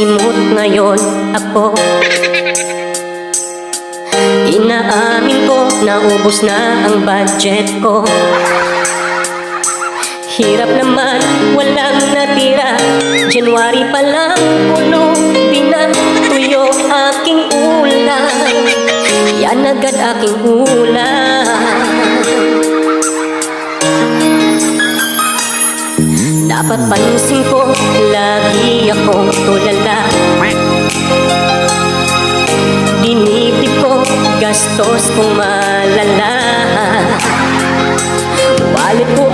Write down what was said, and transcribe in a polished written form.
simot ngayon ako. Inaamin ko, naubos na ang budget ko. Hirap naman, walang natira. January pa lang, puno, pinatuyo aking ulam. Yan agad aking ulam. Dapat pansin ko, lagi akong tulala. Dinitip ko, gastos kong malala. Wallet ko